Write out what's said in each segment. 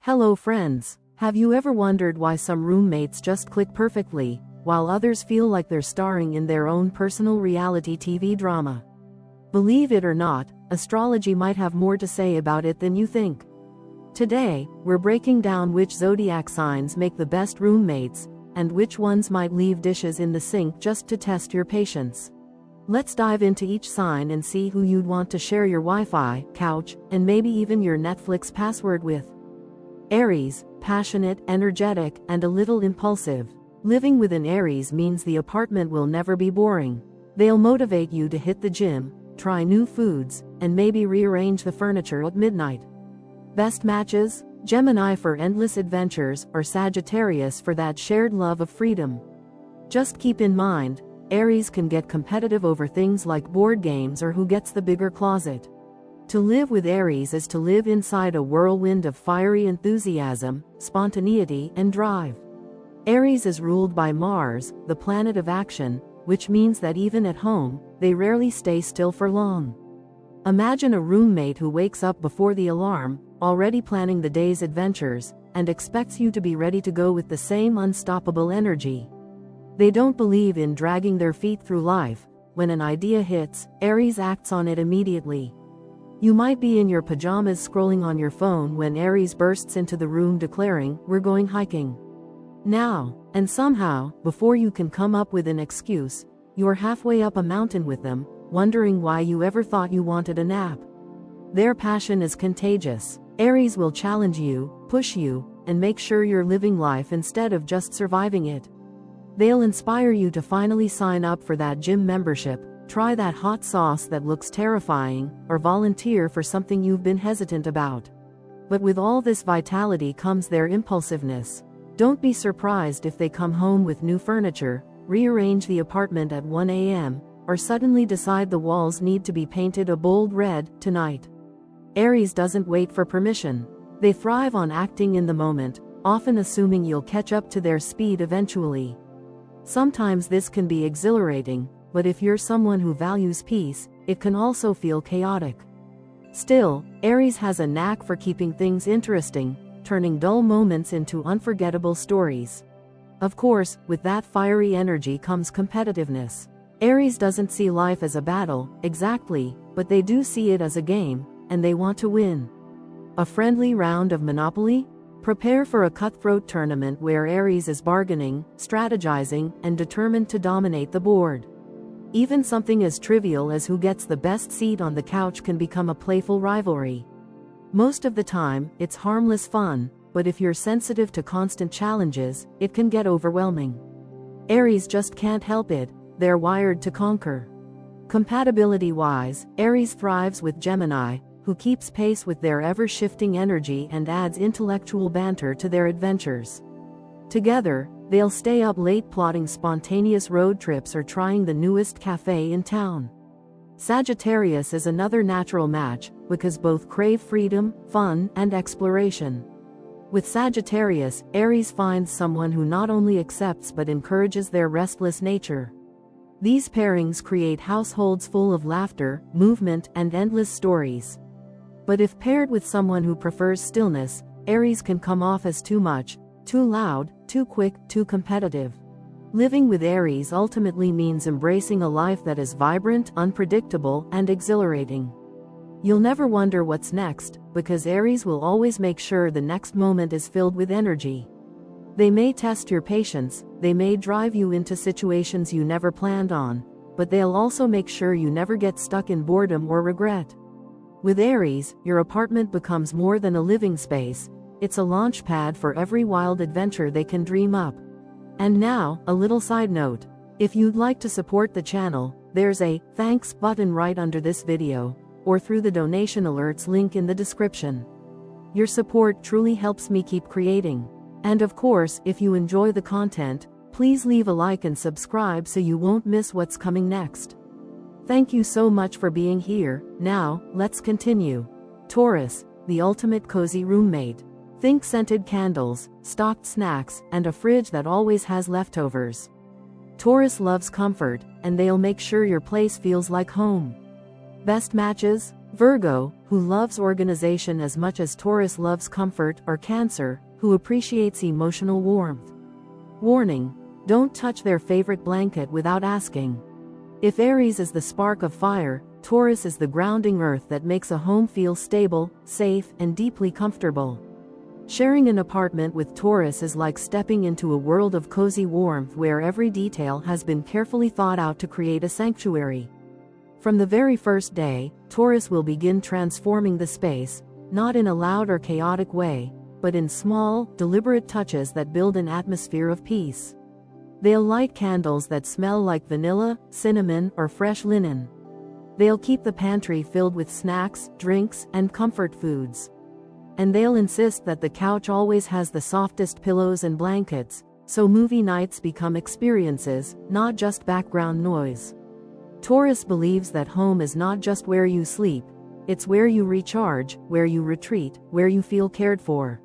Hello friends, have you ever wondered why some roommates just click perfectly, while others feel like they're starring in their own personal reality TV drama? Believe it or not, astrology might have more to say about it than you think. Today, we're breaking down which zodiac signs make the best roommates, and which ones might leave dishes in the sink just to test your patience. Let's dive into each sign and see who you'd want to share your Wi-Fi, couch, and maybe even your Netflix password with. Aries, passionate, energetic, and a little impulsive. Living with an Aries means the apartment will never be boring. They'll motivate you to hit the gym, try new foods, and maybe rearrange the furniture at midnight. Best matches? Gemini for endless adventures, or Sagittarius for that shared love of freedom. Just keep in mind, Aries can get competitive over things like board games or who gets the bigger closet. To live with Aries is to live inside a whirlwind of fiery enthusiasm, spontaneity, and drive. Aries is ruled by Mars, the planet of action, which means that even at home, they rarely stay still for long. Imagine a roommate who wakes up before the alarm, already planning the day's adventures, and expects you to be ready to go with the same unstoppable energy. They don't believe in dragging their feet through life. When an idea hits, Aries acts on it immediately. You might be in your pajamas scrolling on your phone when Aries bursts into the room declaring, "We're going hiking now." And somehow, before you can come up with an excuse, you're halfway up a mountain with them, wondering why you ever thought you wanted a nap. Their passion is contagious. Aries will challenge you, push you, and make sure you're living life instead of just surviving it. They'll inspire you to finally sign up for that gym membership, try that hot sauce that looks terrifying, or volunteer for something you've been hesitant about. But with all this vitality comes their impulsiveness. Don't be surprised if they come home with new furniture, rearrange the apartment at 1 a.m., or suddenly decide the walls need to be painted a bold red tonight. Aries doesn't wait for permission. They thrive on acting in the moment, often assuming you'll catch up to their speed eventually. Sometimes this can be exhilarating, but if you're someone who values peace, it can also feel chaotic. Still, Aries has a knack for keeping things interesting, turning dull moments into unforgettable stories. Of course, with that fiery energy comes competitiveness. Aries doesn't see life as a battle, exactly, but they do see it as a game, and they want to win. A friendly round of Monopoly? Prepare for a cutthroat tournament where Aries is bargaining, strategizing, and determined to dominate the board. Even something as trivial as who gets the best seat on the couch can become a playful rivalry. Most of the time, it's harmless fun, but if you're sensitive to constant challenges, it can get overwhelming. Aries just can't help it, they're wired to conquer. Compatibility-wise, Aries thrives with Gemini, who keeps pace with their ever-shifting energy and adds intellectual banter to their adventures. Together, they'll stay up late plotting spontaneous road trips or trying the newest cafe in town. Sagittarius is another natural match, because both crave freedom, fun, and exploration. With Sagittarius, Aries finds someone who not only accepts but encourages their restless nature. These pairings create households full of laughter, movement, and endless stories. But if paired with someone who prefers stillness, Aries can come off as too much, too loud, too quick, too competitive. Living with Aries ultimately means embracing a life that is vibrant, unpredictable, and exhilarating. You'll never wonder what's next, because Aries will always make sure the next moment is filled with energy. They may test your patience, they may drive you into situations you never planned on, but they'll also make sure you never get stuck in boredom or regret. With Aries, your apartment becomes more than a living space. It's a launch pad for every wild adventure they can dream up. And now, a little side note. If you'd like to support the channel, there's a thanks button right under this video, or through the donation alerts link in the description. Your support truly helps me keep creating. And of course, if you enjoy the content, please leave a like and subscribe so you won't miss what's coming next. Thank you so much for being here. Now, let's continue. Taurus, the ultimate cozy roommate. Think scented candles, stocked snacks, and a fridge that always has leftovers. Taurus loves comfort, and they'll make sure your place feels like home. Best matches? Virgo, who loves organization as much as Taurus loves comfort, or Cancer, who appreciates emotional warmth. Warning: don't touch their favorite blanket without asking. If Aries is the spark of fire, Taurus is the grounding earth that makes a home feel stable, safe, and deeply comfortable. Sharing an apartment with Taurus is like stepping into a world of cozy warmth where every detail has been carefully thought out to create a sanctuary. From the very first day, Taurus will begin transforming the space, not in a loud or chaotic way, but in small, deliberate touches that build an atmosphere of peace. They'll light candles that smell like vanilla, cinnamon, or fresh linen. They'll keep the pantry filled with snacks, drinks, and comfort foods. And they'll insist that the couch always has the softest pillows and blankets, so movie nights become experiences, not just background noise. Taurus believes that home is not just where you sleep, it's where you recharge, where you retreat, where you feel cared for.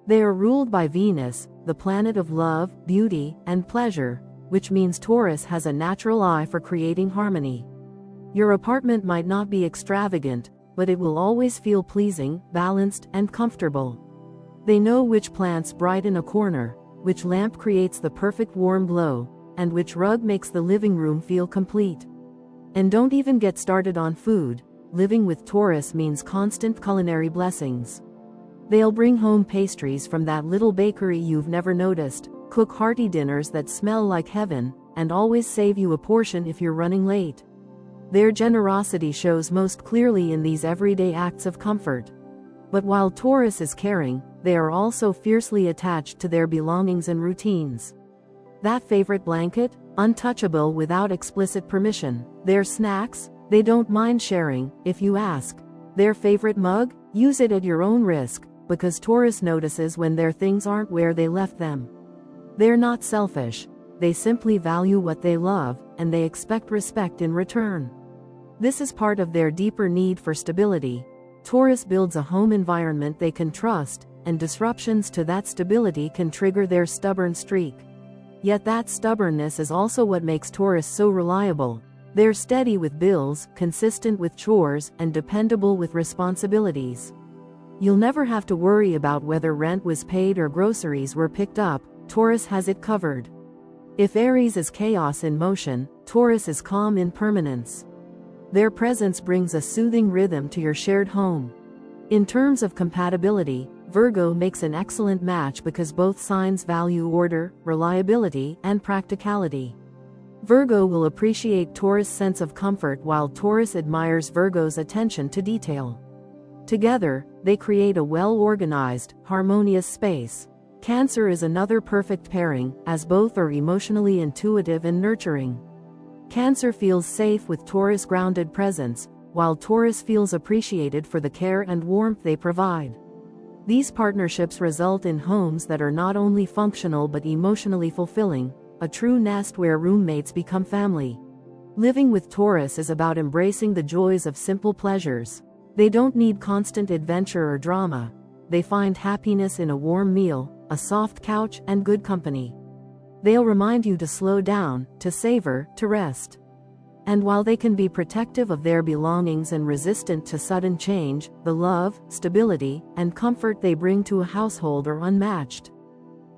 They are ruled by Venus, the planet of love, beauty, and pleasure, which means Taurus has a natural eye for creating harmony. Your apartment might not be extravagant, but it will always feel pleasing, balanced, and comfortable. They know which plants brighten a corner, which lamp creates the perfect warm glow, and which rug makes the living room feel complete. And don't even get started on food. Living with Taurus means constant culinary blessings. They'll bring home pastries from that little bakery you've never noticed, cook hearty dinners that smell like heaven, and always save you a portion if you're running late. Their generosity shows most clearly in these everyday acts of comfort. But while Taurus is caring, they are also fiercely attached to their belongings and routines. That favorite blanket? Untouchable without explicit permission. Their snacks? They don't mind sharing, if you ask. Their favorite mug? Use it at your own risk, because Taurus notices when their things aren't where they left them. They're not selfish. They simply value what they love, and they expect respect in return. This is part of their deeper need for stability. Taurus builds a home environment they can trust, and disruptions to that stability can trigger their stubborn streak. Yet that stubbornness is also what makes Taurus so reliable. They're steady with bills, consistent with chores, and dependable with responsibilities. You'll never have to worry about whether rent was paid or groceries were picked up. Taurus has it covered. If Aries is chaos in motion, Taurus is calm in permanence. Their presence brings a soothing rhythm to your shared home. In terms of compatibility, Virgo makes an excellent match because both signs value order, reliability, and practicality. Virgo will appreciate Taurus' sense of comfort while Taurus admires Virgo's attention to detail. Together, they create a well-organized, harmonious space. Cancer is another perfect pairing, as both are emotionally intuitive and nurturing. Cancer feels safe with Taurus' grounded presence, while Taurus feels appreciated for the care and warmth they provide. These partnerships result in homes that are not only functional but emotionally fulfilling, a true nest where roommates become family. Living with Taurus is about embracing the joys of simple pleasures. They don't need constant adventure or drama. They find happiness in a warm meal, a soft couch, and good company. They'll remind you to slow down, to savor, to rest. And while they can be protective of their belongings and resistant to sudden change, the love, stability, and comfort they bring to a household are unmatched.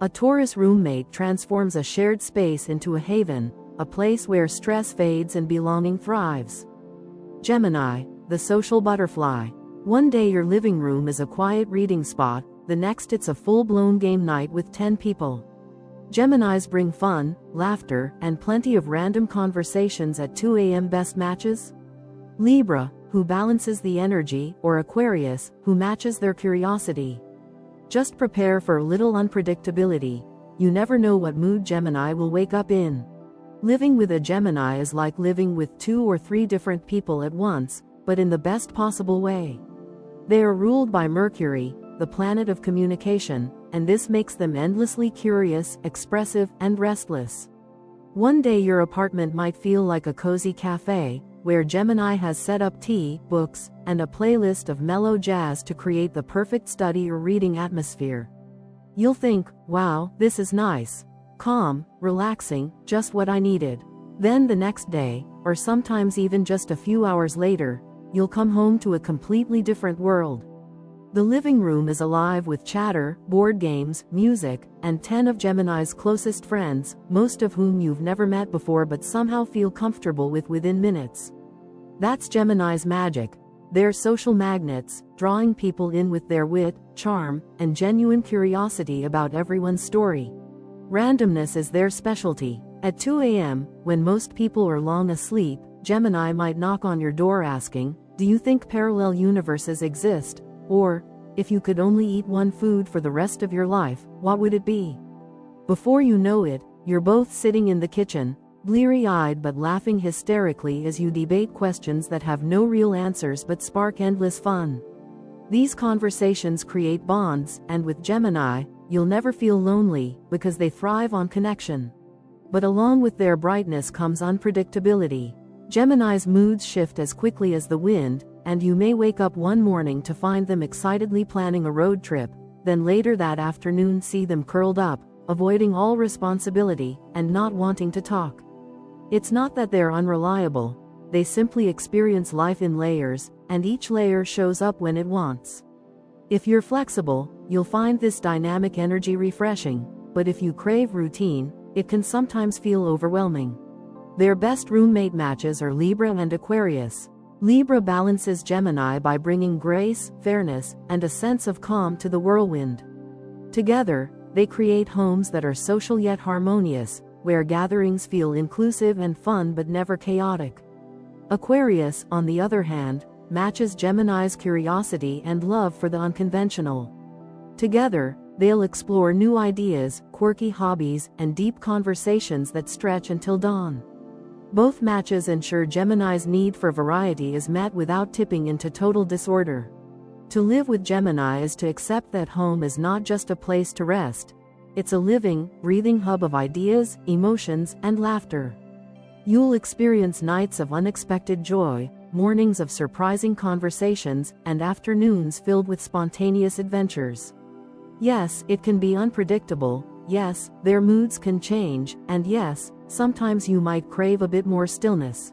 A Taurus roommate transforms a shared space into a haven, a place where stress fades and belonging thrives. Gemini, the social butterfly. One day your living room is a quiet reading spot, the next it's a full-blown game night with 10 people. Geminis bring fun, laughter, and plenty of random conversations at 2 a.m. Best matches? Libra, who balances the energy, or Aquarius, who matches their curiosity. Just prepare for a little unpredictability. You never know what mood Gemini will wake up in. Living with a Gemini is like living with 2 or 3 different people at once, but in the best possible way. They are ruled by Mercury, the planet of communication, and this makes them endlessly curious, expressive, and restless. One day your apartment might feel like a cozy cafe, where Gemini has set up tea, books, and a playlist of mellow jazz to create the perfect study or reading atmosphere. You'll think, wow, this is nice. Calm, relaxing, just what I needed. Then the next day, or sometimes even just a few hours later, you'll come home to a completely different world. The living room is alive with chatter, board games, music, and 10 of Gemini's closest friends, most of whom you've never met before but somehow feel comfortable with within minutes. That's Gemini's magic. They're social magnets, drawing people in with their wit, charm, and genuine curiosity about everyone's story. Randomness is their specialty. At 2 a.m., when most people are long asleep, Gemini might knock on your door asking, "Do you think parallel universes exist?" Or, "If you could only eat one food for the rest of your life, what would it be?" Before you know it, you're both sitting in the kitchen, bleary-eyed but laughing hysterically as you debate questions that have no real answers but spark endless fun. These conversations create bonds, and with Gemini, you'll never feel lonely, because they thrive on connection. But along with their brightness comes unpredictability. Gemini's moods shift as quickly as the wind, and you may wake up one morning to find them excitedly planning a road trip, then later that afternoon see them curled up, avoiding all responsibility, and not wanting to talk. It's not that they're unreliable, they simply experience life in layers, and each layer shows up when it wants. If you're flexible, you'll find this dynamic energy refreshing, but if you crave routine, it can sometimes feel overwhelming. Their best roommate matches are Libra and Aquarius. Libra balances Gemini by bringing grace, fairness, and a sense of calm to the whirlwind. Together, they create homes that are social yet harmonious, where gatherings feel inclusive and fun but never chaotic. Aquarius, on the other hand, matches Gemini's curiosity and love for the unconventional. Together, they'll explore new ideas, quirky hobbies, and deep conversations that stretch until dawn. Both matches ensure Gemini's need for variety is met without tipping into total disorder. To live with Gemini is to accept that home is not just a place to rest. It's a living, breathing hub of ideas, emotions, and laughter. You'll experience nights of unexpected joy, mornings of surprising conversations, and afternoons filled with spontaneous adventures. Yes, it can be unpredictable. Yes, their moods can change, and yes, sometimes you might crave a bit more stillness.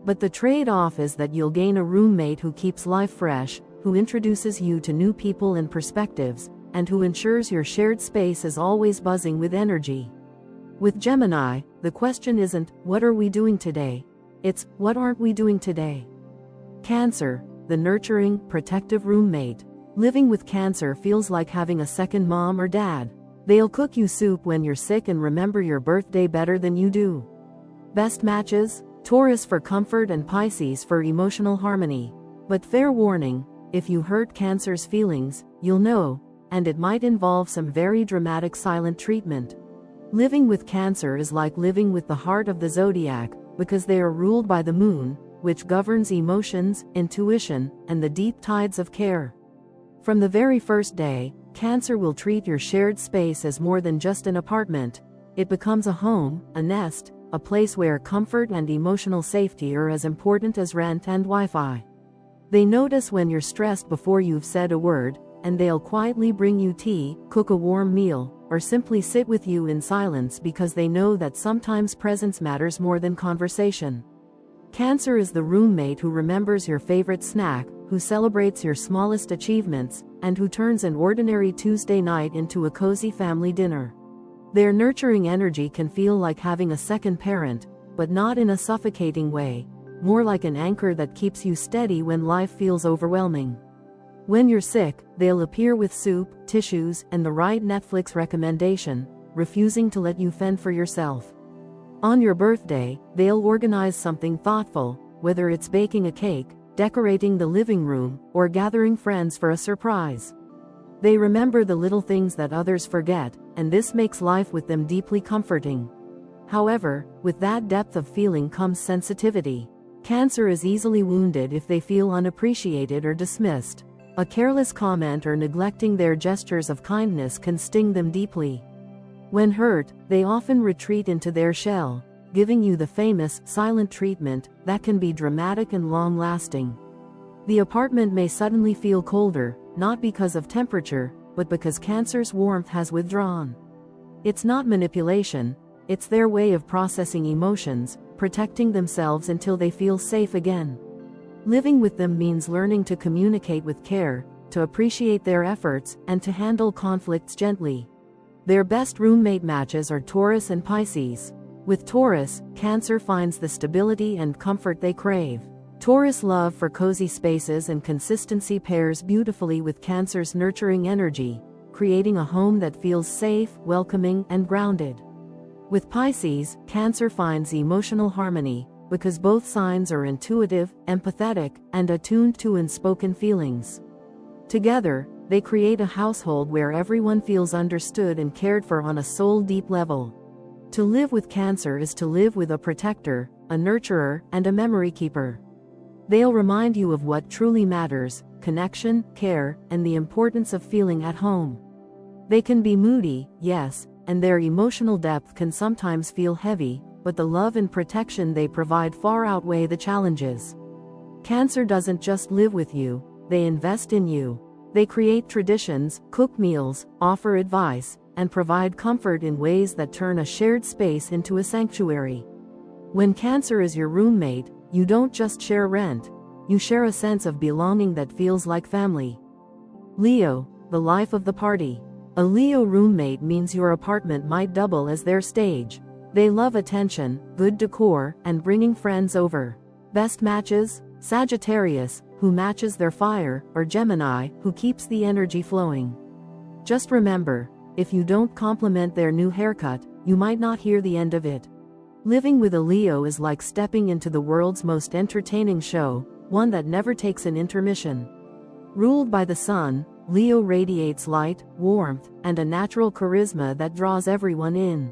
But the trade-off is that you'll gain a roommate who keeps life fresh, who introduces you to new people and perspectives, and who ensures your shared space is always buzzing with energy. With Gemini, the question isn't, "What are we doing today?" It's, "What aren't we doing today?" Cancer, the nurturing, protective roommate. Living with Cancer feels like having a second mom or dad. They'll cook you soup when you're sick and remember your birthday better than you do. Best matches? Taurus for comfort and Pisces for emotional harmony. But fair warning, if you hurt Cancer's feelings, you'll know, and it might involve some very dramatic silent treatment. Living with Cancer is like living with the heart of the Zodiac, because they are ruled by the moon, which governs emotions, intuition, and the deep tides of care. From the very first day, Cancer will treat your shared space as more than just an apartment. It becomes a home, a nest, a place where comfort and emotional safety are as important as rent and Wi-Fi. They notice when you're stressed before you've said a word, and they'll quietly bring you tea, cook a warm meal, or simply sit with you in silence because they know that sometimes presence matters more than conversation. Cancer is the roommate who remembers your favorite snack, who celebrates your smallest achievements, and who turns an ordinary Tuesday night into a cozy family dinner. Their nurturing energy can feel like having a second parent, but not in a suffocating way, more like an anchor that keeps you steady when life feels overwhelming. When you're sick, they'll appear with soup, tissues, and the right Netflix recommendation, refusing to let you fend for yourself. On your birthday, they'll organize something thoughtful, whether it's baking a cake, decorating the living room, or gathering friends for a surprise. They remember the little things that others forget, and this makes life with them deeply comforting. However, with that depth of feeling comes sensitivity. Cancer is easily wounded if they feel unappreciated or dismissed. A careless comment or neglecting their gestures of kindness can sting them deeply. When hurt, they often retreat into their shell, giving you the famous silent treatment that can be dramatic and long-lasting. The apartment may suddenly feel colder, not because of temperature, but because Cancer's warmth has withdrawn. It's not manipulation, it's their way of processing emotions, protecting themselves until they feel safe again. Living with them means learning to communicate with care, to appreciate their efforts, and to handle conflicts gently. Their best roommate matches are Taurus and Pisces. With Taurus, Cancer finds the stability and comfort they crave. Taurus' love for cozy spaces and consistency pairs beautifully with Cancer's nurturing energy, creating a home that feels safe, welcoming, and grounded. With Pisces, Cancer finds emotional harmony, because both signs are intuitive, empathetic, and attuned to unspoken feelings. Together, they create a household where everyone feels understood and cared for on a soul-deep level. To live with Cancer is to live with a protector, a nurturer, and a memory keeper. They'll remind you of what truly matters: connection, care, and the importance of feeling at home. They can be moody, yes, and their emotional depth can sometimes feel heavy, but the love and protection they provide far outweigh the challenges. Cancer doesn't just live with you, they invest in you. They create traditions, cook meals, offer advice, and provide comfort in ways that turn a shared space into a sanctuary. When Cancer is your roommate, you don't just share rent, you share a sense of belonging that feels like family. Leo, the life of the party. A Leo roommate means your apartment might double as their stage. They love attention, good decor, and bringing friends over. Best matches? Sagittarius, who matches their fire, or Gemini, who keeps the energy flowing. Just remember, if you don't compliment their new haircut, you might not hear the end of it. Living with a Leo is like stepping into the world's most entertaining show, one that never takes an intermission. Ruled by the sun, Leo radiates light, warmth, and a natural charisma that draws everyone in.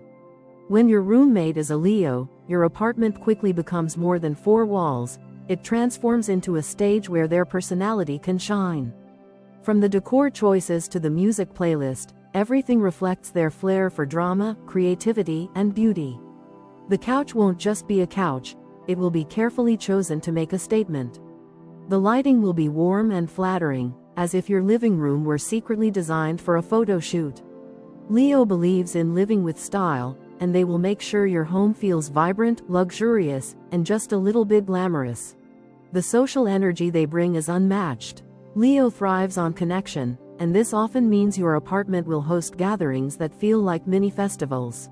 When your roommate is a Leo, your apartment quickly becomes more than four walls. It transforms into a stage where their personality can shine. From the decor choices to the music playlist, everything reflects their flair for drama, creativity, and beauty. The couch won't just be a couch, it will be carefully chosen to make a statement. The lighting will be warm and flattering, as if your living room were secretly designed for a photo shoot. Leo believes in living with style, and they will make sure your home feels vibrant, luxurious, and just a little bit glamorous. The social energy they bring is unmatched. Leo thrives on connection, and this often means your apartment will host gatherings that feel like mini festivals.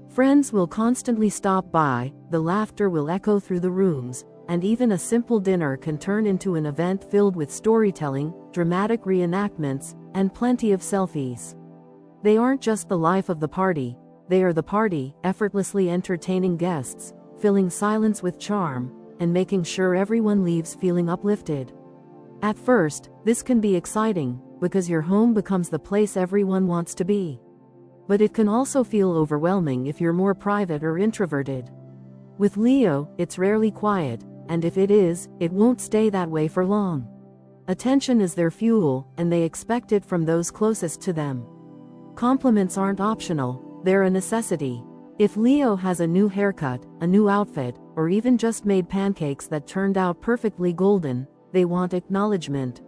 Friends will constantly stop by, the laughter will echo through the rooms, and even a simple dinner can turn into an event filled with storytelling, dramatic reenactments, and plenty of selfies. They aren't just the life of the party, they are the party, effortlessly entertaining guests, filling silence with charm, and making sure everyone leaves feeling uplifted. At first, this can be exciting, because your home becomes the place everyone wants to be. But it can also feel overwhelming if you're more private or introverted. With Leo, it's rarely quiet, and if it is, it won't stay that way for long. Attention is their fuel, and they expect it from those closest to them. Compliments aren't optional, they're a necessity. If Leo has a new haircut, a new outfit, or even just made pancakes that turned out perfectly golden, they want acknowledgement.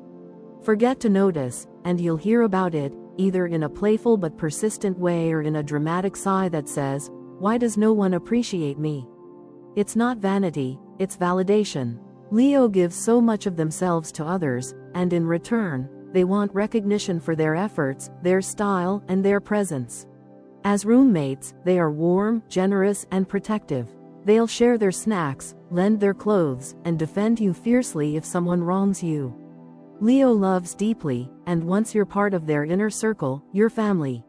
Forget to notice, and you'll hear about it, either in a playful but persistent way or in a dramatic sigh that says, "Why does no one appreciate me?" It's not vanity, it's validation. Leo gives so much of themselves to others, and in return, they want recognition for their efforts, their style, and their presence. As roommates, they are warm, generous, and protective. They'll share their snacks, lend their clothes, and defend you fiercely if someone wrongs you. Leo loves deeply, and once you're part of their inner circle, your family.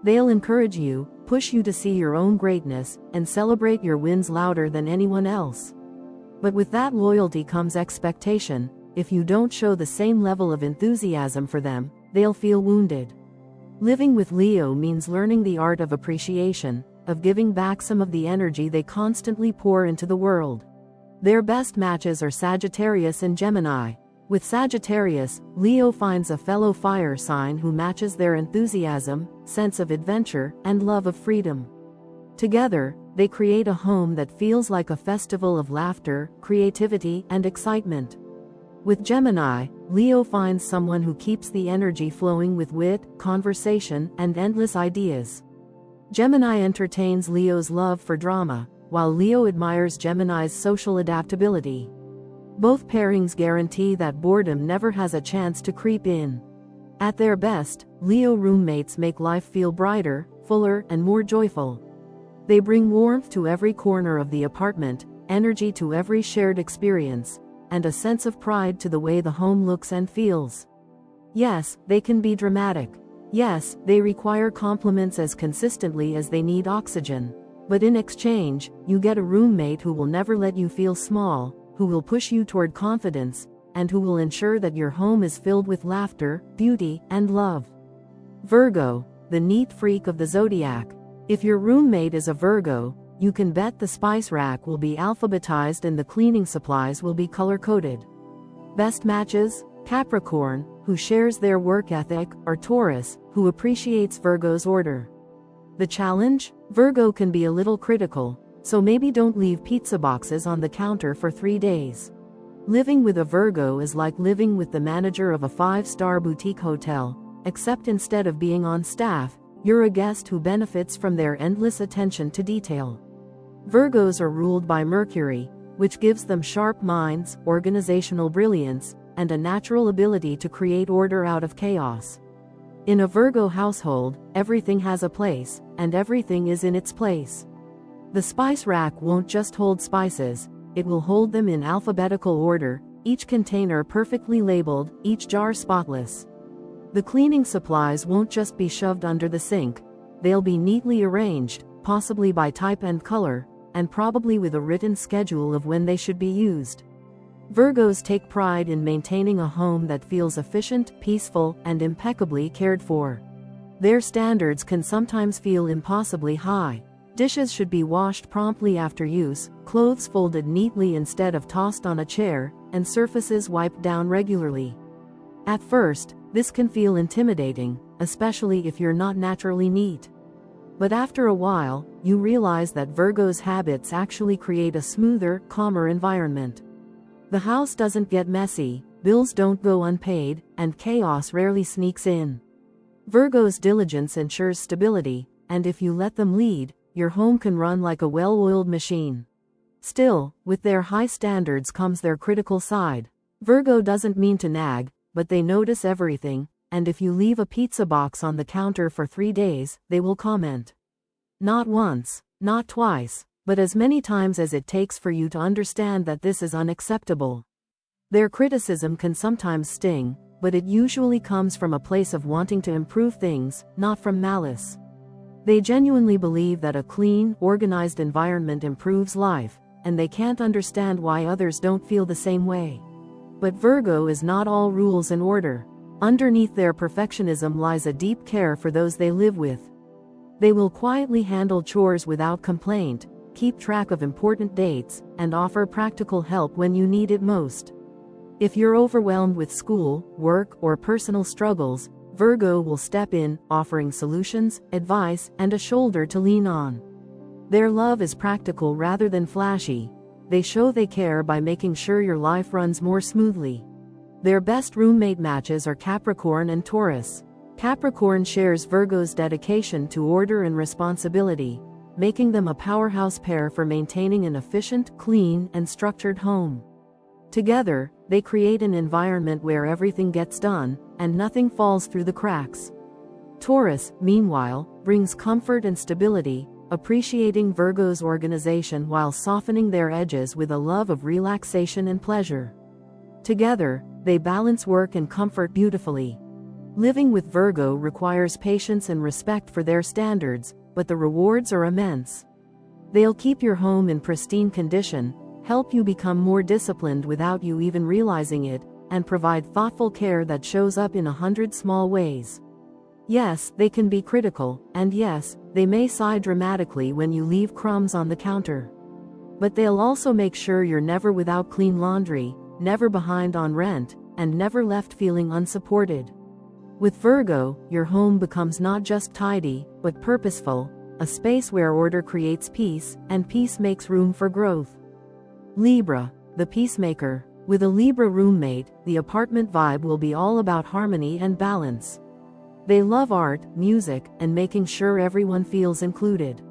They'll encourage you, push you to see your own greatness, and celebrate your wins louder than anyone else. But with that loyalty comes expectation. If you don't show the same level of enthusiasm for them, they'll feel wounded. Living with Leo means learning the art of appreciation, of giving back some of the energy they constantly pour into the world. Their best matches are Sagittarius and Gemini. With Sagittarius, Leo finds a fellow fire sign who matches their enthusiasm, sense of adventure, and love of freedom. Together, they create a home that feels like a festival of laughter, creativity, and excitement. With Gemini, Leo finds someone who keeps the energy flowing with wit, conversation, and endless ideas. Gemini entertains Leo's love for drama, while Leo admires Gemini's social adaptability. Both pairings guarantee that boredom never has a chance to creep in. At their best, Leo roommates make life feel brighter, fuller, and more joyful. They bring warmth to every corner of the apartment, energy to every shared experience, and a sense of pride to the way the home looks and feels. Yes, they can be dramatic. Yes, they require compliments as consistently as they need oxygen. But in exchange, you get a roommate who will never let you feel small, who will push you toward confidence, and who will ensure that your home is filled with laughter, beauty, and love. Virgo, the neat freak of the zodiac. If your roommate is a Virgo, you can bet the spice rack will be alphabetized and the cleaning supplies will be color-coded. Best matches? Capricorn, who shares their work ethic, or Taurus, who appreciates Virgo's order. The challenge? Virgo can be a little critical, so maybe don't leave pizza boxes on the counter for 3 days. Living with a Virgo is like living with the manager of a 5-star boutique hotel, except instead of being on staff, you're a guest who benefits from their endless attention to detail. Virgos are ruled by Mercury, which gives them sharp minds, organizational brilliance, and a natural ability to create order out of chaos. In a Virgo household, everything has a place, and everything is in its place. The spice rack won't just hold spices, it will hold them in alphabetical order, each container perfectly labeled, each jar spotless. The cleaning supplies won't just be shoved under the sink, they'll be neatly arranged, possibly by type and color, and probably with a written schedule of when they should be used. Virgos take pride in maintaining a home that feels efficient, peaceful, and impeccably cared for. Their standards can sometimes feel impossibly high. Dishes should be washed promptly after use, clothes folded neatly instead of tossed on a chair, and surfaces wiped down regularly. At first, this can feel intimidating, especially if you're not naturally neat. But after a while, you realize that Virgo's habits actually create a smoother, calmer environment. The house doesn't get messy, bills don't go unpaid, and chaos rarely sneaks in. Virgo's diligence ensures stability, and if you let them lead, your home can run like a well-oiled machine. Still, with their high standards comes their critical side. Virgo doesn't mean to nag, but they notice everything, and if you leave a pizza box on the counter for 3 days, they will comment. Not once, not twice, but as many times as it takes for you to understand that this is unacceptable. Their criticism can sometimes sting, but it usually comes from a place of wanting to improve things, not from malice. They genuinely believe that a clean, organized environment improves life, and they can't understand why others don't feel the same way. But Virgo is not all rules and order. Underneath their perfectionism lies a deep care for those they live with. They will quietly handle chores without complaint, keep track of important dates, and offer practical help when you need it most. If you're overwhelmed with school, work, or personal struggles, Virgo will step in, offering solutions, advice, and a shoulder to lean on. Their love is practical rather than flashy. They show they care by making sure your life runs more smoothly. Their best roommate matches are Capricorn and Taurus. Capricorn shares Virgo's dedication to order and responsibility, making them a powerhouse pair for maintaining an efficient, clean, and structured home. Together, they create an environment where everything gets done, and nothing falls through the cracks. Taurus, meanwhile, brings comfort and stability, appreciating Virgo's organization while softening their edges with a love of relaxation and pleasure. Together, they balance work and comfort beautifully. Living with Virgo requires patience and respect for their standards, but the rewards are immense. They'll keep your home in pristine condition, help you become more disciplined without you even realizing it, and provide thoughtful care that shows up in 100 small ways. Yes, they can be critical, and yes, they may sigh dramatically when you leave crumbs on the counter. But they'll also make sure you're never without clean laundry, never behind on rent, and never left feeling unsupported. With Virgo, your home becomes not just tidy, but purposeful, a space where order creates peace, and peace makes room for growth. Libra, the peacemaker. With a Libra roommate, the apartment vibe will be all about harmony and balance. They love art, music, and making sure everyone feels included.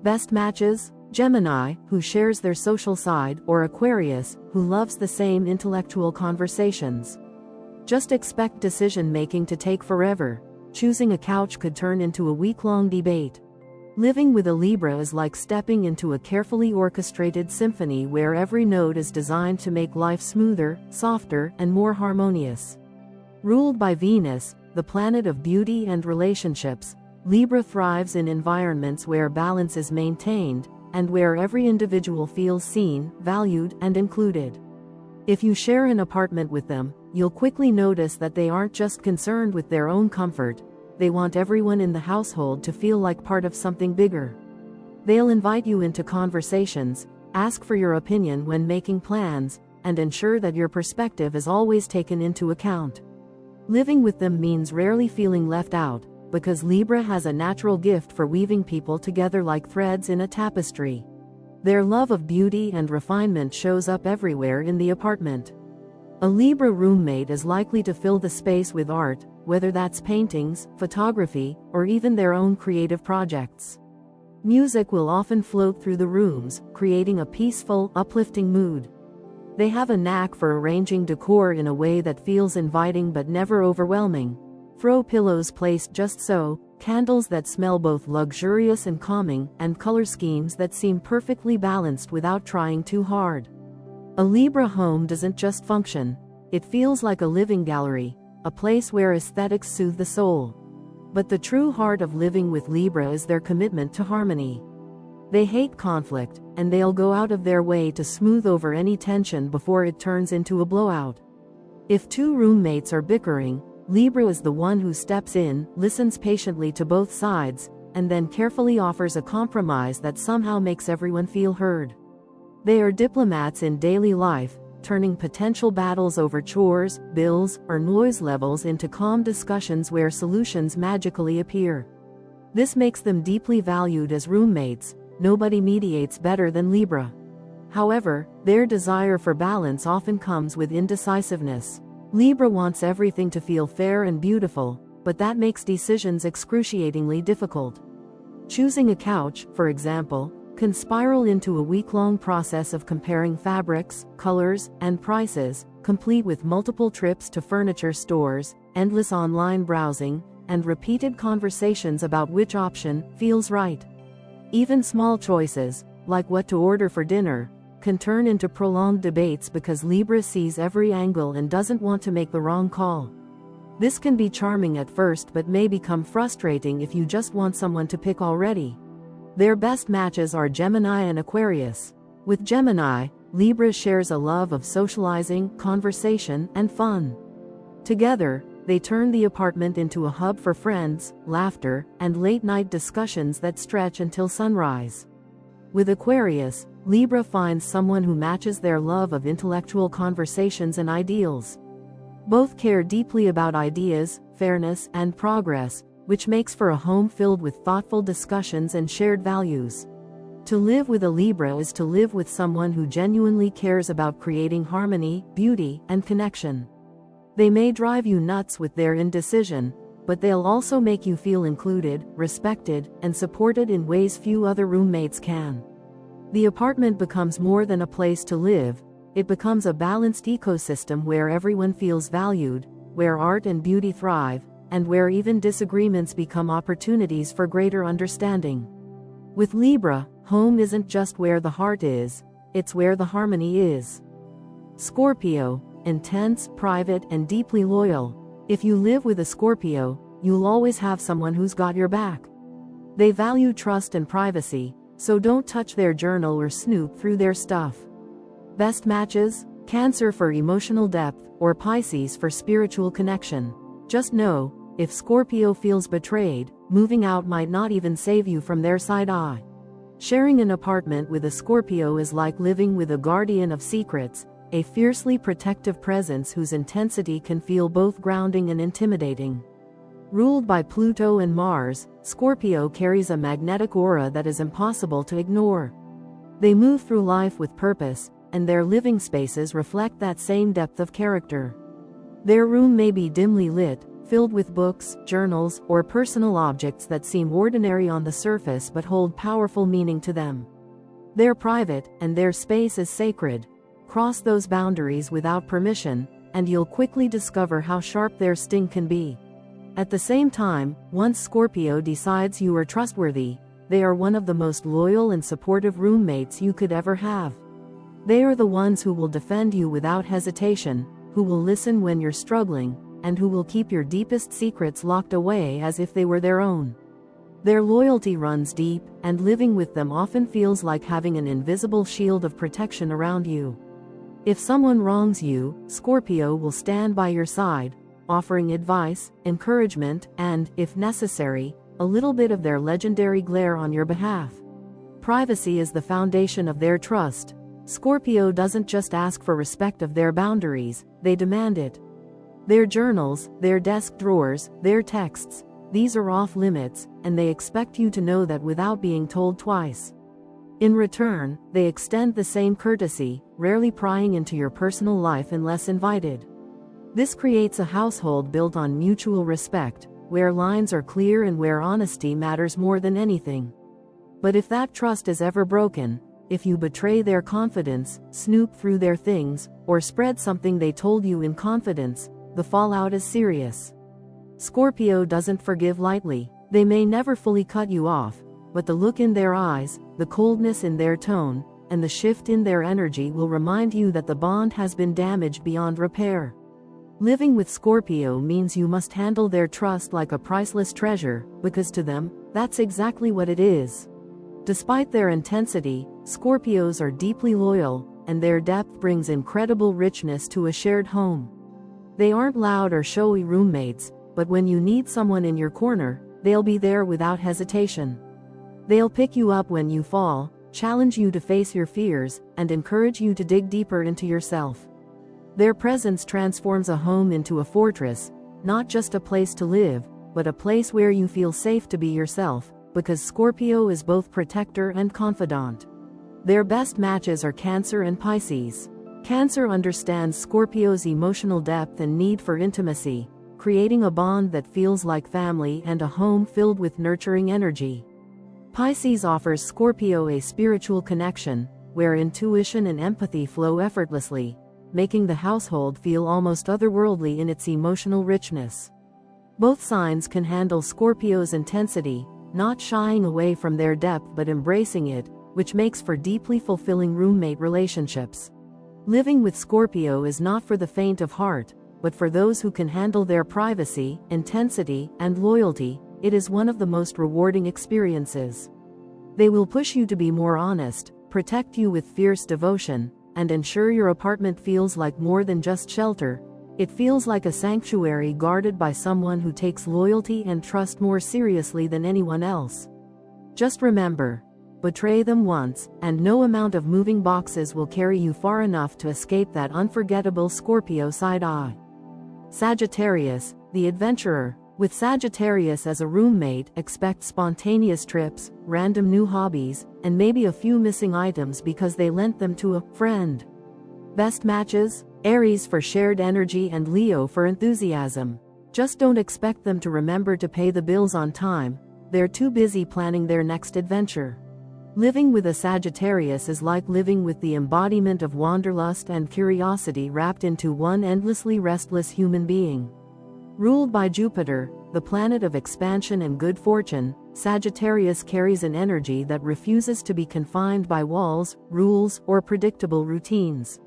Best matches? Gemini, who shares their social side, or Aquarius, who loves the same intellectual conversations. Just expect decision-making to take forever. Choosing a couch could turn into a week-long debate. Living with a Libra is like stepping into a carefully orchestrated symphony where every note is designed to make life smoother, softer, and more harmonious. Ruled by Venus, the planet of beauty and relationships, Libra thrives in environments where balance is maintained, and where every individual feels seen, valued, and included. If you share an apartment with them, you'll quickly notice that they aren't just concerned with their own comfort, they want everyone in the household to feel like part of something bigger. They'll invite you into conversations, ask for your opinion when making plans, and ensure that your perspective is always taken into account. Living with them means rarely feeling left out, because Libra has a natural gift for weaving people together like threads in a tapestry. Their love of beauty and refinement shows up everywhere in the apartment. A Libra roommate is likely to fill the space with art, whether that's paintings, photography, or even their own creative projects. Music will often float through the rooms, creating a peaceful, uplifting mood. They have a knack for arranging decor in a way that feels inviting but never overwhelming. Throw pillows placed just so, candles that smell both luxurious and calming, and color schemes that seem perfectly balanced without trying too hard. A Libra home doesn't just function, it feels like a living gallery, a place where aesthetics soothe the soul. But the true heart of living with Libra is their commitment to harmony. They hate conflict, and they'll go out of their way to smooth over any tension before it turns into a blowout. If two roommates are bickering, Libra is the one who steps in, listens patiently to both sides, and then carefully offers a compromise that somehow makes everyone feel heard. They are diplomats in daily life, turning potential battles over chores, bills, or noise levels into calm discussions where solutions magically appear. This makes them deeply valued as roommates. Nobody mediates better than Libra. However, their desire for balance often comes with indecisiveness. Libra wants everything to feel fair and beautiful, but that makes decisions excruciatingly difficult. Choosing a couch, for example, can spiral into a week-long process of comparing fabrics, colors, and prices, complete with multiple trips to furniture stores, endless online browsing, and repeated conversations about which option feels right. Even small choices, like what to order for dinner, can turn into prolonged debates because Libra sees every angle and doesn't want to make the wrong call. This can be charming at first but may become frustrating if you just want someone to pick already. Their best matches are Gemini and Aquarius. With Gemini, Libra shares a love of socializing, conversation, and fun. Together, they turn the apartment into a hub for friends, laughter, and late-night discussions that stretch until sunrise. With Aquarius, Libra finds someone who matches their love of intellectual conversations and ideals. Both care deeply about ideas, fairness, and progress, which makes for a home filled with thoughtful discussions and shared values. To live with a Libra is to live with someone who genuinely cares about creating harmony, beauty, and connection. They may drive you nuts with their indecision, but they'll also make you feel included, respected, and supported in ways few other roommates can. The apartment becomes more than a place to live, it becomes a balanced ecosystem where everyone feels valued, where art and beauty thrive, and where even disagreements become opportunities for greater understanding. With Libra, home isn't just where the heart is, it's where the harmony is. Scorpio, intense, private, and deeply loyal. If you live with a Scorpio, you'll always have someone who's got your back. They value trust and privacy, so don't touch their journal or snoop through their stuff. Best matches: Cancer for emotional depth, or Pisces for spiritual connection. Just know, if Scorpio feels betrayed, moving out might not even save you from their side eye. Sharing an apartment with a Scorpio is like living with a guardian of secrets, a fiercely protective presence whose intensity can feel both grounding and intimidating. Ruled by Pluto and Mars, Scorpio carries a magnetic aura that is impossible to ignore. They move through life with purpose, and their living spaces reflect that same depth of character. Their room may be dimly lit, filled with books, journals, or personal objects that seem ordinary on the surface but hold powerful meaning to them. They're private, and their space is sacred. Cross those boundaries without permission, and you'll quickly discover how sharp their sting can be. At the same time, once Scorpio decides you are trustworthy, they are one of the most loyal and supportive roommates you could ever have. They are the ones who will defend you without hesitation, who will listen when you're struggling, and who will keep your deepest secrets locked away as if they were their own. Their loyalty runs deep, and living with them often feels like having an invisible shield of protection around you. If someone wrongs you, Scorpio will stand by your side, offering advice, encouragement, and, if necessary, a little bit of their legendary glare on your behalf. Privacy is the foundation of their trust. Scorpio doesn't just ask for respect of their boundaries, they demand it. Their journals, their desk drawers, their texts, these are off limits, and they expect you to know that without being told twice. In return, they extend the same courtesy, rarely prying into your personal life unless invited. This creates a household built on mutual respect, where lines are clear and where honesty matters more than anything. But if that trust is ever broken, if you betray their confidence, snoop through their things, or spread something they told you in confidence, the fallout is serious. Scorpio doesn't forgive lightly. They may never fully cut you off, but the look in their eyes, the coldness in their tone, and the shift in their energy will remind you that the bond has been damaged beyond repair. Living with Scorpio means you must handle their trust like a priceless treasure, because to them, that's exactly what it is. Despite their intensity, Scorpios are deeply loyal, and their depth brings incredible richness to a shared home. They aren't loud or showy roommates, but when you need someone in your corner, they'll be there without hesitation. They'll pick you up when you fall, challenge you to face your fears, and encourage you to dig deeper into yourself. Their presence transforms a home into a fortress, not just a place to live, but a place where you feel safe to be yourself, because Scorpio is both protector and confidant. Their best matches are Cancer and Pisces. Cancer understands Scorpio's emotional depth and need for intimacy, creating a bond that feels like family and a home filled with nurturing energy. Pisces offers Scorpio a spiritual connection, where intuition and empathy flow effortlessly, making the household feel almost otherworldly in its emotional richness. Both signs can handle Scorpio's intensity, not shying away from their depth but embracing it, which makes for deeply fulfilling roommate relationships. Living with Scorpio is not for the faint of heart, but for those who can handle their privacy, intensity, and loyalty. It is one of the most rewarding experiences. They will push you to be more honest, protect you with fierce devotion, and ensure your apartment feels like more than just shelter. It feels like a sanctuary guarded by someone who takes loyalty and trust more seriously than anyone else. Just remember, betray them once, and no amount of moving boxes will carry you far enough to escape that unforgettable Scorpio side-eye. Sagittarius, the adventurer. With Sagittarius as a roommate, expect spontaneous trips, random new hobbies, and maybe a few missing items because they lent them to a friend. Best matches? Aries for shared energy and Leo for enthusiasm. Just don't expect them to remember to pay the bills on time. They're too busy planning their next adventure. Living with a Sagittarius is like living with the embodiment of wanderlust and curiosity wrapped into one endlessly restless human being. Ruled by Jupiter, the planet of expansion and good fortune, Sagittarius carries an energy that refuses to be confined by walls, rules, or predictable routines.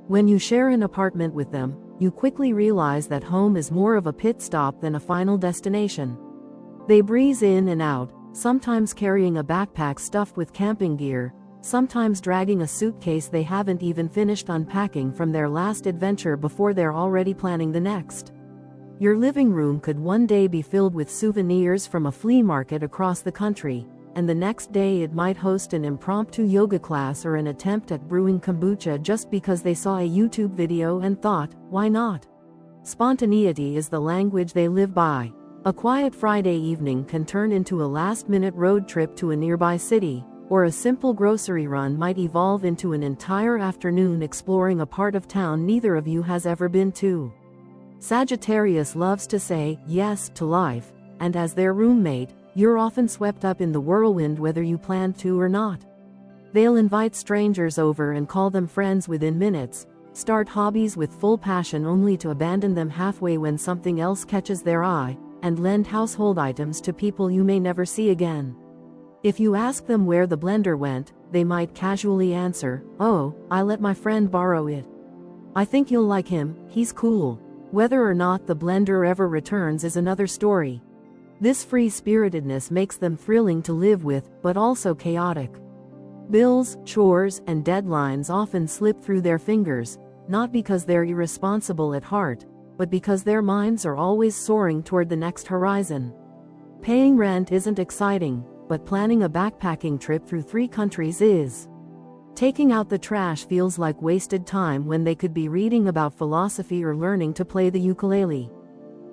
When you share an apartment with them, you quickly realize that home is more of a pit stop than a final destination. They breeze in and out, sometimes carrying a backpack stuffed with camping gear, sometimes dragging a suitcase they haven't even finished unpacking from their last adventure before they're already planning the next. Your living room could one day be filled with souvenirs from a flea market across the country, and the next day it might host an impromptu yoga class or an attempt at brewing kombucha just because they saw a YouTube video and thought, why not? Spontaneity is the language they live by. A quiet Friday evening can turn into a last-minute road trip to a nearby city, or a simple grocery run might evolve into an entire afternoon exploring a part of town neither of you has ever been to. Sagittarius loves to say yes to life, and as their roommate, you're often swept up in the whirlwind whether you planned to or not. They'll invite strangers over and call them friends within minutes, start hobbies with full passion only to abandon them halfway when something else catches their eye, and lend household items to people you may never see again. If you ask them where the blender went, they might casually answer, "Oh, I let my friend borrow it. I think you'll like him, he's cool." Whether or not the blender ever returns is another story. This free-spiritedness makes them thrilling to live with, but also chaotic. Bills, chores, and deadlines often slip through their fingers, not because they're irresponsible at heart, but because their minds are always soaring toward the next horizon. Paying rent isn't exciting, but planning a backpacking trip through 3 countries is. Taking out the trash feels like wasted time when they could be reading about philosophy or learning to play the ukulele.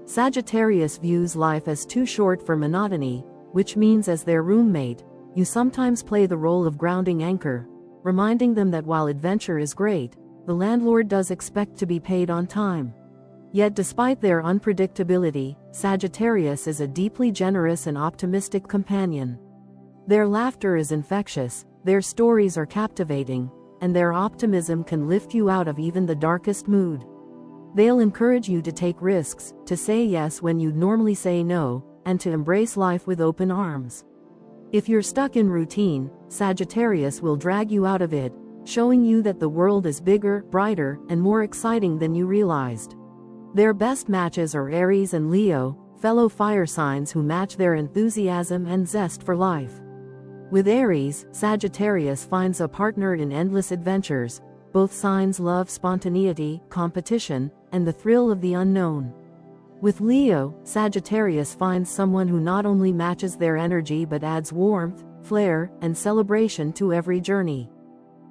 Sagittarius views life as too short for monotony, which means as their roommate, you sometimes play the role of grounding anchor, reminding them that while adventure is great, the landlord does expect to be paid on time. Yet despite their unpredictability, Sagittarius is a deeply generous and optimistic companion. Their laughter is infectious, their stories are captivating, and their optimism can lift you out of even the darkest mood. They'll encourage you to take risks, to say yes when you'd normally say no, and to embrace life with open arms. If you're stuck in routine, Sagittarius will drag you out of it, showing you that the world is bigger, brighter, and more exciting than you realized. Their best matches are Aries and Leo, fellow fire signs who match their enthusiasm and zest for life. With Aries, Sagittarius finds a partner in endless adventures. Both signs love spontaneity, competition, and the thrill of the unknown. With Leo, Sagittarius finds someone who not only matches their energy but adds warmth, flair, and celebration to every journey.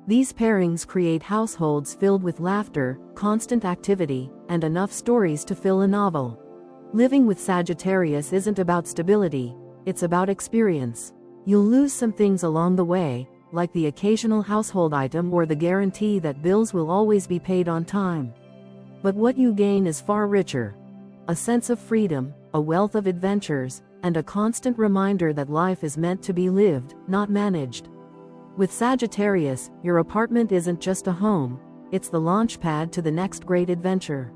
These pairings create households filled with laughter, constant activity, and enough stories to fill a novel. Living with Sagittarius isn't about stability, it's about experience. You'll lose some things along the way, like the occasional household item or the guarantee that bills will always be paid on time. But what you gain is far richer. A sense of freedom, a wealth of adventures, and a constant reminder that life is meant to be lived, not managed. With Sagittarius, your apartment isn't just a home, it's the launch pad to the next great adventure.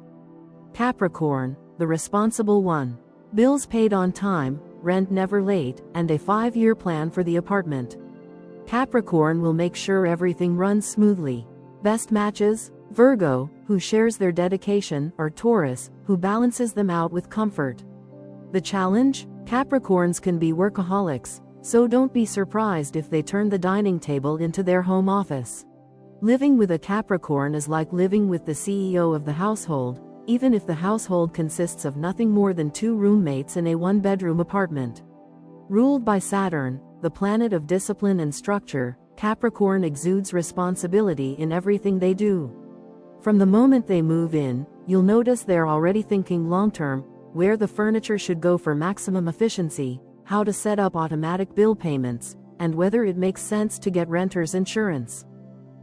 Capricorn, the responsible one. Bills paid on time, rent never late, and a 5-year plan for the apartment. Capricorn will make sure everything runs smoothly. Best matches? Virgo, who shares their dedication, or Taurus, who balances them out with comfort. The challenge? Capricorns can be workaholics, so don't be surprised if they turn the dining table into their home office. Living with a Capricorn is like living with the CEO of the household, even if the household consists of nothing more than 2 roommates in a 1-bedroom apartment. Ruled by Saturn, the planet of discipline and structure, Capricorn exudes responsibility in everything they do. From the moment they move in, you'll notice they're already thinking long-term, where the furniture should go for maximum efficiency, how to set up automatic bill payments, and whether it makes sense to get renter's insurance.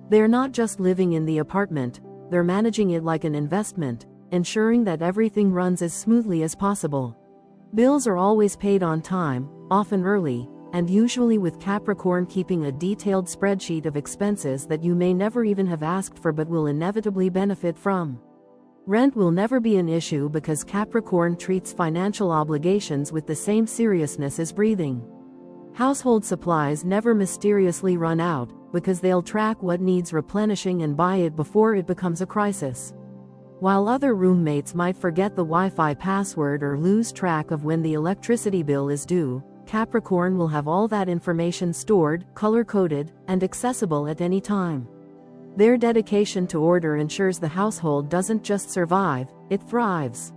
They're not just living in the apartment, they're managing it like an investment, ensuring that everything runs as smoothly as possible. Bills are always paid on time, often early, and usually with Capricorn keeping a detailed spreadsheet of expenses that you may never even have asked for but will inevitably benefit from. Rent will never be an issue because Capricorn treats financial obligations with the same seriousness as breathing. Household supplies never mysteriously run out, because they'll track what needs replenishing and buy it before it becomes a crisis. While other roommates might forget the Wi-Fi password or lose track of when the electricity bill is due, Capricorn will have all that information stored, color-coded, and accessible at any time. Their dedication to order ensures the household doesn't just survive, it thrives.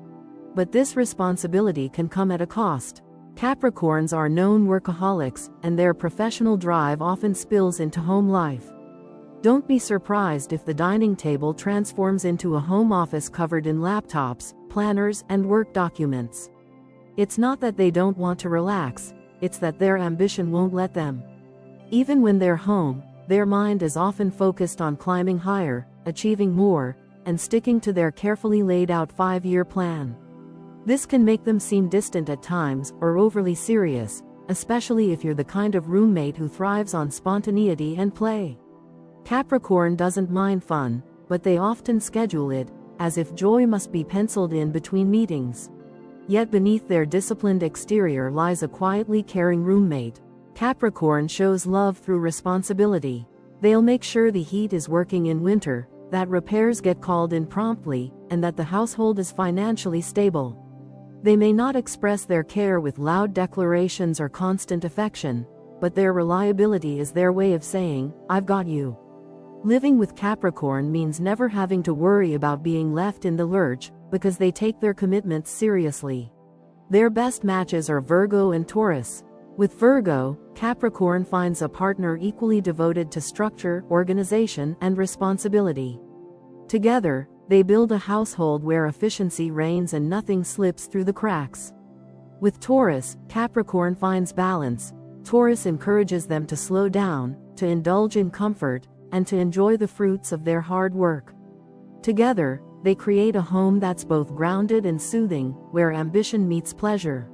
But this responsibility can come at a cost. Capricorns are known workaholics, and their professional drive often spills into home life. Don't be surprised if the dining table transforms into a home office covered in laptops, planners, and work documents. It's not that they don't want to relax, it's that their ambition won't let them. Even when they're home, their mind is often focused on climbing higher, achieving more, and sticking to their carefully laid out 5-year plan. This can make them seem distant at times, or overly serious, especially if you're the kind of roommate who thrives on spontaneity and play. Capricorn doesn't mind fun, but they often schedule it, as if joy must be penciled in between meetings. Yet beneath their disciplined exterior lies a quietly caring roommate. Capricorn shows love through responsibility. They'll make sure the heat is working in winter, that repairs get called in promptly, and that the household is financially stable. They may not express their care with loud declarations or constant affection, but their reliability is their way of saying, "I've got you." Living with Capricorn means never having to worry about being left in the lurch, because they take their commitments seriously. Their best matches are Virgo and Taurus. With Virgo, Capricorn finds a partner equally devoted to structure, organization, and responsibility. Together, they build a household where efficiency reigns and nothing slips through the cracks. With Taurus, Capricorn finds balance. Taurus encourages them to slow down, to indulge in comfort, and to enjoy the fruits of their hard work. Together, they create a home that's both grounded and soothing, where ambition meets pleasure.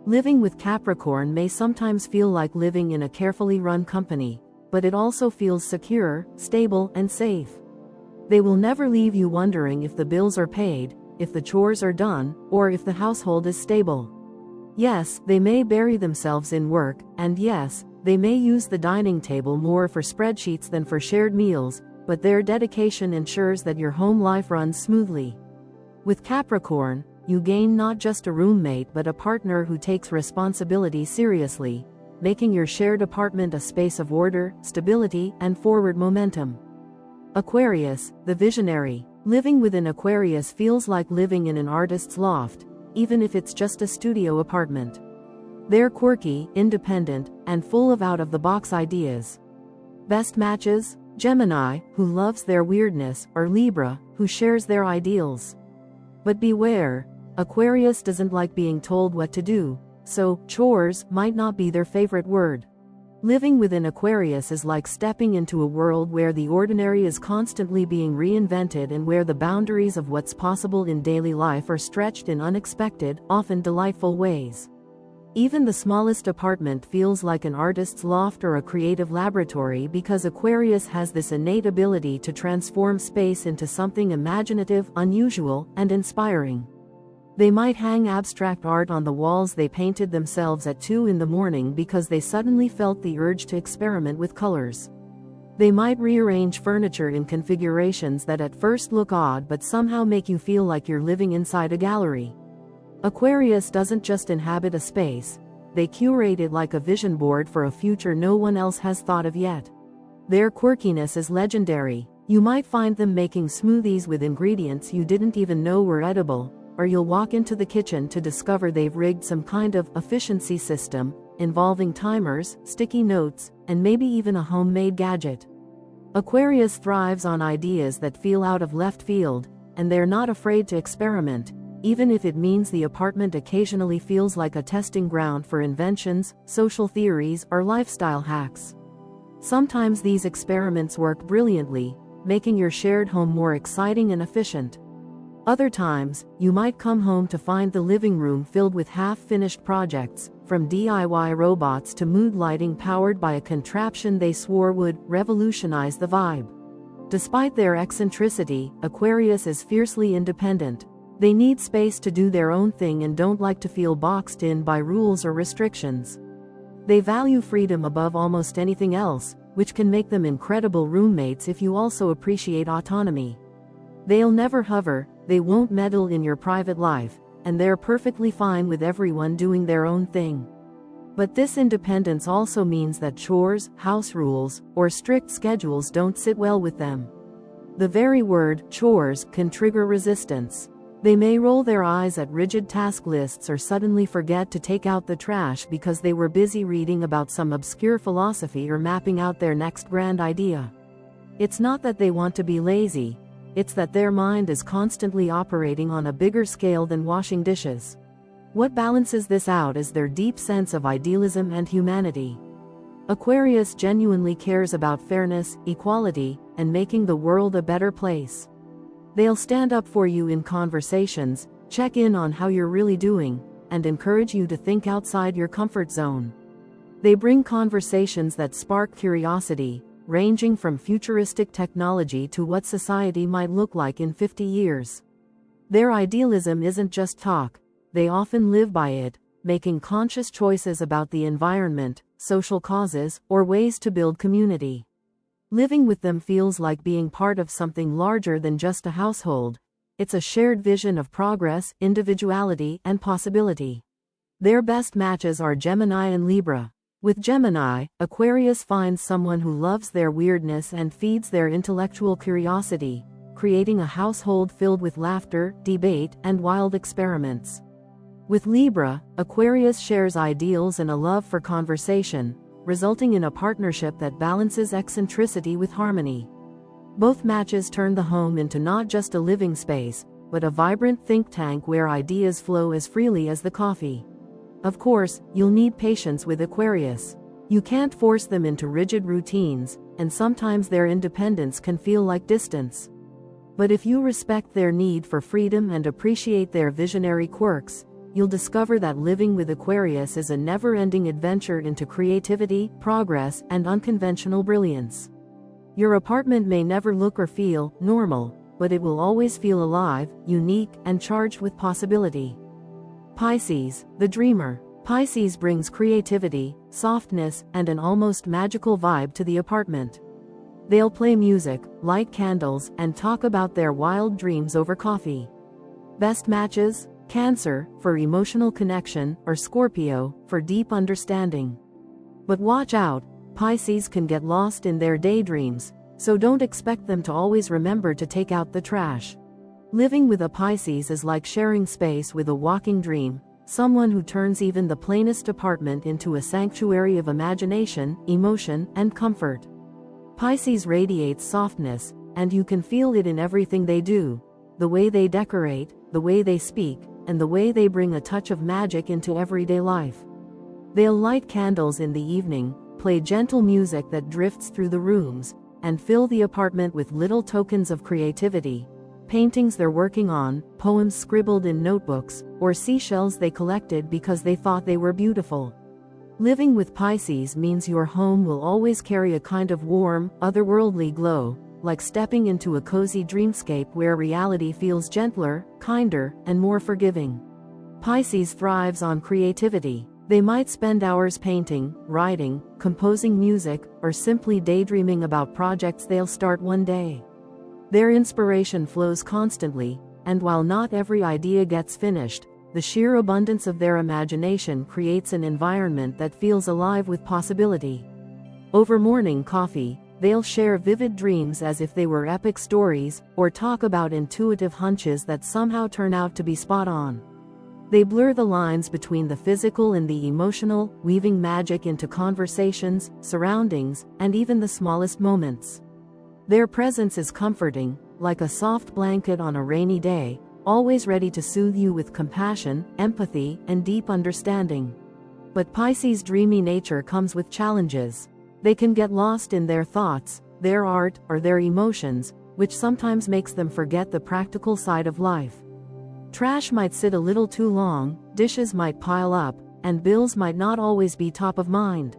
Living with Capricorn may sometimes feel like living in a carefully run company, but it also feels secure, stable, and safe. They will never leave you wondering if the bills are paid, if the chores are done, or if the household is stable. Yes, they may bury themselves in work, and yes, they may use the dining table more for spreadsheets than for shared meals, but their dedication ensures that your home life runs smoothly. With Capricorn, you gain not just a roommate but a partner who takes responsibility seriously, making your shared apartment a space of order, stability, and forward momentum. Aquarius, the visionary. Living with an Aquarius feels like living in an artist's loft, even if it's just a studio apartment. They're quirky, independent, and full of out-of-the-box ideas. Best matches? Gemini, who loves their weirdness, or Libra, who shares their ideals. But beware, Aquarius doesn't like being told what to do, so chores might not be their favorite word. Living with an Aquarius is like stepping into a world where the ordinary is constantly being reinvented and where the boundaries of what's possible in daily life are stretched in unexpected, often delightful ways. Even the smallest apartment feels like an artist's loft or a creative laboratory because Aquarius has this innate ability to transform space into something imaginative, unusual, and inspiring. They might hang abstract art on the walls they painted themselves at 2 in the morning because they suddenly felt the urge to experiment with colors. They might rearrange furniture in configurations that at first look odd but somehow make you feel like you're living inside a gallery. Aquarius doesn't just inhabit a space, they curate it like a vision board for a future no one else has thought of yet. Their quirkiness is legendary. You might find them making smoothies with ingredients you didn't even know were edible, or you'll walk into the kitchen to discover they've rigged some kind of efficiency system, involving timers, sticky notes, and maybe even a homemade gadget. Aquarius thrives on ideas that feel out of left field, and they're not afraid to experiment, even if it means the apartment occasionally feels like a testing ground for inventions, social theories, or lifestyle hacks. Sometimes these experiments work brilliantly, making your shared home more exciting and efficient. Other times, you might come home to find the living room filled with half-finished projects, from DIY robots to mood lighting powered by a contraption they swore would revolutionize the vibe. Despite their eccentricity, Aquarius is fiercely independent. They need space to do their own thing and don't like to feel boxed in by rules or restrictions. They value freedom above almost anything else, which can make them incredible roommates if you also appreciate autonomy. They'll never hover, they won't meddle in your private life, and they're perfectly fine with everyone doing their own thing. But this independence also means that chores, house rules, or strict schedules don't sit well with them. The very word, chores, can trigger resistance. They may roll their eyes at rigid task lists or suddenly forget to take out the trash because they were busy reading about some obscure philosophy or mapping out their next grand idea. It's not that they want to be lazy, it's that their mind is constantly operating on a bigger scale than washing dishes. What balances this out is their deep sense of idealism and humanity. Aquarius genuinely cares about fairness, equality, and making the world a better place. They'll stand up for you in conversations, check in on how you're really doing, and encourage you to think outside your comfort zone. They bring conversations that spark curiosity, ranging from futuristic technology to what society might look like in 50 years. Their idealism isn't just talk, they often live by it, making conscious choices about the environment, social causes, or ways to build community. Living with them feels like being part of something larger than just a household. It's a shared vision of progress, individuality, and possibility. Their best matches are Gemini and Libra. With Gemini, Aquarius finds someone who loves their weirdness and feeds their intellectual curiosity, creating a household filled with laughter, debate, and wild experiments. With Libra, Aquarius shares ideals and a love for conversation, resulting in a partnership that balances eccentricity with harmony. Both matches turn the home into not just a living space, but a vibrant think tank where ideas flow as freely as the coffee. Of course, you'll need patience with Aquarius. You can't force them into rigid routines, and sometimes their independence can feel like distance. But if you respect their need for freedom and appreciate their visionary quirks, you'll discover that living with Aquarius is a never-ending adventure into creativity, progress, and unconventional brilliance. Your apartment may never look or feel normal, but it will always feel alive, unique, and charged with possibility. Pisces, the dreamer. Pisces brings creativity, softness, and an almost magical vibe to the apartment. They'll play music, light candles, and talk about their wild dreams over coffee. Best matches? Cancer, for emotional connection, or Scorpio, for deep understanding. But watch out, Pisces can get lost in their daydreams, so don't expect them to always remember to take out the trash. Living with a Pisces is like sharing space with a walking dream, someone who turns even the plainest apartment into a sanctuary of imagination, emotion, and comfort. Pisces radiates softness, and you can feel it in everything they do, the way they decorate, the way they speak, and the way they bring a touch of magic into everyday life. They'll light candles in the evening, play gentle music that drifts through the rooms, and fill the apartment with little tokens of creativity. Paintings they're working on, poems scribbled in notebooks, or seashells they collected because they thought they were beautiful. Living with Pisces means your home will always carry a kind of warm, otherworldly glow, like stepping into a cozy dreamscape where reality feels gentler, kinder, and more forgiving. Pisces thrives on creativity. They might spend hours painting, writing, composing music, or simply daydreaming about projects they'll start one day. Their inspiration flows constantly, and while not every idea gets finished, the sheer abundance of their imagination creates an environment that feels alive with possibility. Over morning coffee, they'll share vivid dreams as if they were epic stories, or talk about intuitive hunches that somehow turn out to be spot on. They blur the lines between the physical and the emotional, weaving magic into conversations, surroundings, and even the smallest moments. Their presence is comforting, like a soft blanket on a rainy day, always ready to soothe you with compassion, empathy, and deep understanding. But Pisces' dreamy nature comes with challenges. They can get lost in their thoughts, their art, or their emotions, which sometimes makes them forget the practical side of life. Trash might sit a little too long, dishes might pile up, and bills might not always be top of mind.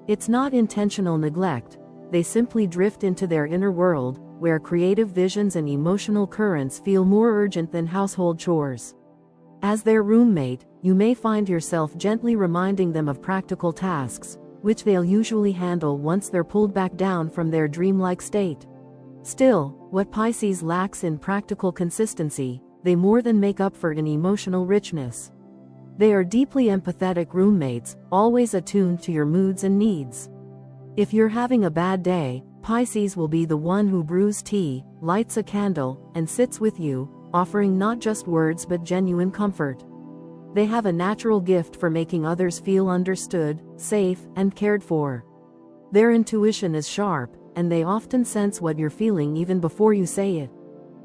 It's not intentional neglect. They simply drift into their inner world, where creative visions and emotional currents feel more urgent than household chores. As their roommate, you may find yourself gently reminding them of practical tasks, which they'll usually handle once they're pulled back down from their dreamlike state. Still, what Pisces lacks in practical consistency, they more than make up for in emotional richness. They are deeply empathetic roommates, always attuned to your moods and needs. If you're having a bad day, Pisces will be the one who brews tea, lights a candle, and sits with you, offering not just words but genuine comfort. They have a natural gift for making others feel understood, safe, and cared for. Their intuition is sharp, and they often sense what you're feeling even before you say it.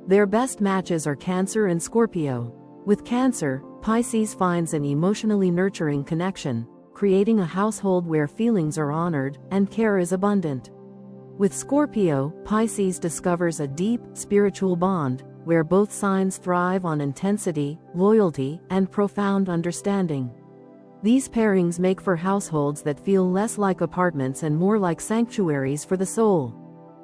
Their best matches are Cancer and Scorpio. With Cancer, Pisces finds an emotionally nurturing connection, creating a household where feelings are honored and care is abundant. With Scorpio, Pisces discovers a deep, spiritual bond, where both signs thrive on intensity, loyalty, and profound understanding. These pairings make for households that feel less like apartments and more like sanctuaries for the soul.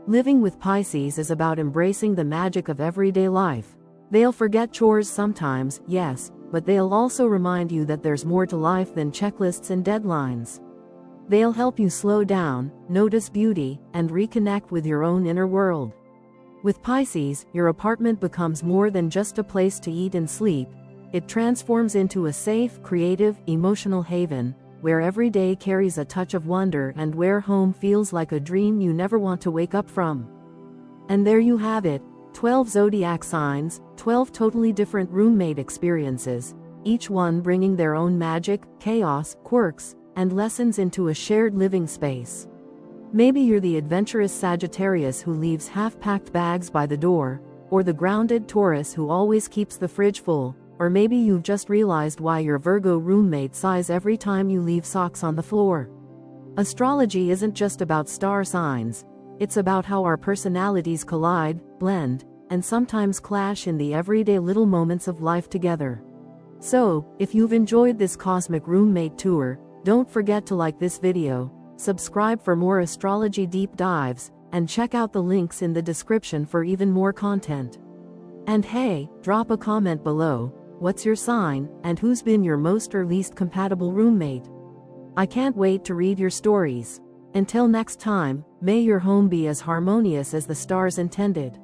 Living with Pisces is about embracing the magic of everyday life. They'll forget chores sometimes, yes, but they'll also remind you that there's more to life than checklists and deadlines. They'll help you slow down, notice beauty, and reconnect with your own inner world. With Pisces, your apartment becomes more than just a place to eat and sleep. It transforms into a safe, creative, emotional haven, where every day carries a touch of wonder and where home feels like a dream you never want to wake up from. And there you have it, 12 zodiac signs, 12 totally different roommate experiences, each one bringing their own magic, chaos, quirks, and lessons into a shared living space. Maybe you're the adventurous Sagittarius who leaves half-packed bags by the door, or the grounded Taurus who always keeps the fridge full, or maybe you've just realized why your Virgo roommate sighs every time you leave socks on the floor. Astrology isn't just about star signs, it's about how our personalities collide, blend, and sometimes clash in the everyday little moments of life together. So, if you've enjoyed this cosmic roommate tour, don't forget to like this video, subscribe for more astrology deep dives, and check out the links in the description for even more content. And hey, drop a comment below. What's your sign, and who's been your most or least compatible roommate? I can't wait to read your stories. Until next time, may your home be as harmonious as the stars intended.